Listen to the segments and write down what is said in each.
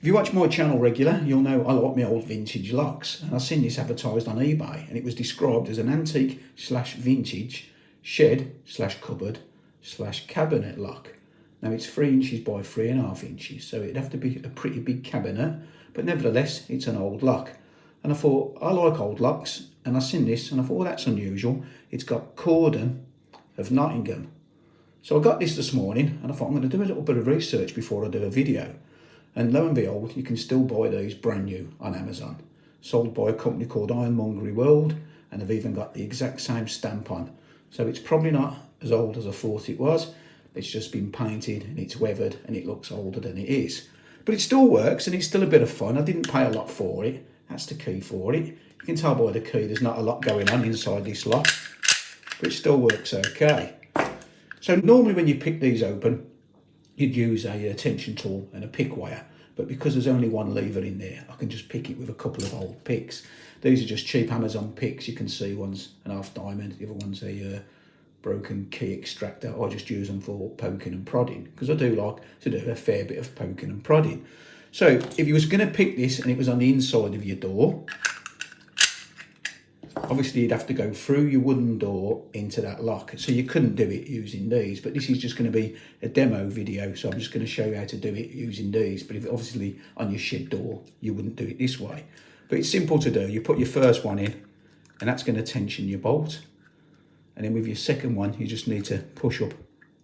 If you watch my channel regular, you'll know I like my old vintage locks, and I've seen this advertised on eBay, and it was described as an antique / vintage shed / cupboard / cabinet lock. Now it's 3 inches by 3.5 inches, so it'd have to be a pretty big cabinet, but nevertheless it's an old lock. And I thought, I like old locks, and I seen this and I thought, well, that's unusual. It's got Cordon of Nottingham. So I got this morning and I thought I'm going to do a little bit of research before I do a video. And lo and behold, you can still buy these brand new on Amazon. Sold by a company called Ironmongery World, and they've even got the exact same stamp on. So it's probably not as old as I thought it was. It's just been painted and it's weathered and it looks older than it is. But it still works and it's still a bit of fun. I didn't pay a lot for it. That's the key for it. You can tell by the key there's not a lot going on inside this lock, but it still works okay. So normally when you pick these open, you'd use a tension tool and a pick wire, but because there's only one lever in there, I can just pick it with a couple of old picks. These are just cheap Amazon picks. You can see one's an half diamond, the other one's a broken key extractor. I just use them for poking and prodding because I do like to do a fair bit of poking and prodding. So if you was going to pick this and it was on the inside of your door, obviously you'd have to go through your wooden door into that lock. So you couldn't do it using these, but this is just going to be a demo video. So I'm just going to show you how to do it using these. But if obviously on your shed door, you wouldn't do it this way. But it's simple to do. You put your first one in and that's going to tension your bolt. And then with your second one, you just need to push up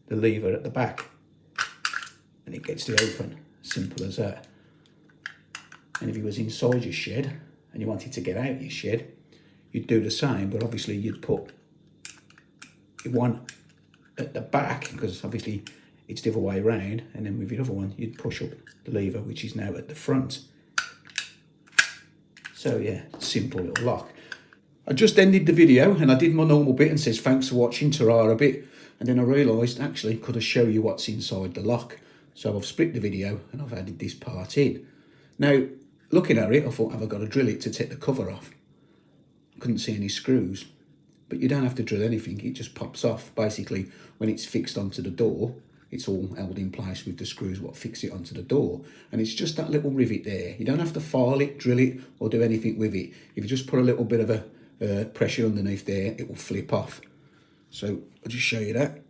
the lever at the back and it gets to open. Simple as that. And if you was inside your shed and you wanted to get out your shed, you'd do the same, but obviously you'd put one at the back because obviously it's the other way around, and then with the other one you'd push up the lever which is now at the front. So yeah, simple little lock. I just ended the video and I did my normal bit and says thanks for watching, ta-ra a bit, and then I realised actually could I show you what's inside the lock. So I've split the video and I've added this part in. Now looking at it, I thought, have I got to drill it to take the cover off? Couldn't see any screws, but you don't have to drill anything, it just pops off. Basically when it's fixed onto the door, it's all held in place with the screws what fix it onto the door, and it's just that little rivet there. You don't have to file it, drill it or do anything with it. If you just put a little bit of a pressure underneath there, it will flip off. So I'll just show you that.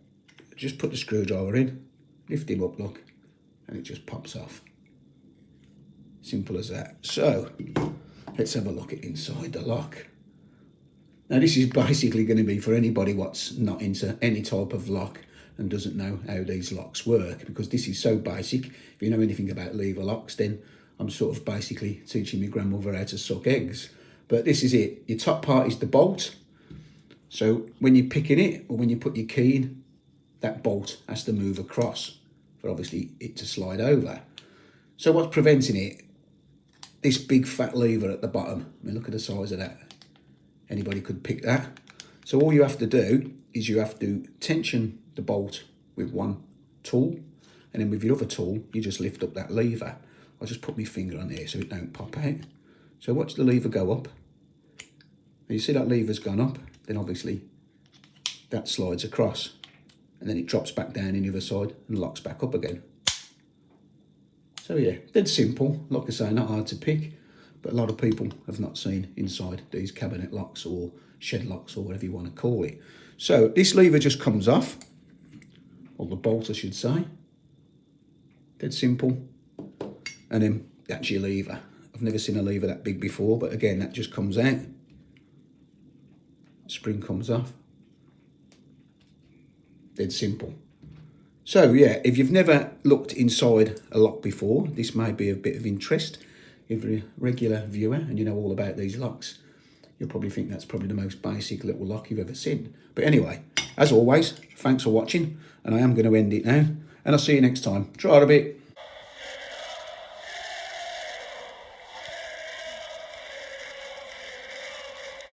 Just put the screwdriver in, lift him up, look, and it just pops off. Simple as that. So let's have a look at inside the lock. Now this is basically going to be for anybody what's not into any type of lock and doesn't know how these locks work, because this is so basic. If you know anything about lever locks, then I'm sort of basically teaching my grandmother how to suck eggs. But this is it. Your top part is the bolt. So when you're picking it or when you put your key in, that bolt has to move across for obviously it to slide over. So what's preventing it? This big fat lever at the bottom. I mean, look at the size of that. Anybody could pick that. So all you have to do is you have to tension the bolt with one tool, and then with your other tool you just lift up that lever. I'll just put my finger on there so it don't pop out. So watch the lever go up. And you see that lever's gone up, then obviously that slides across and then it drops back down in the other side and locks back up again. So yeah, dead simple. Like I say, not hard to pick. But a lot of people have not seen inside these cabinet locks or shed locks or whatever you want to call it. So this lever just comes off, or the bolt I should say. Dead simple. And then that's your lever. I've never seen a lever that big before, but again, that just comes out. Spring comes off. Dead simple. So yeah, if you've never looked inside a lock before, this may be a bit of interest. If you're a regular viewer and you know all about these locks, you'll probably think that's probably the most basic little lock you've ever seen. But anyway, as always, thanks for watching, and I am going to end it now, and I'll see you next time. Try a bit.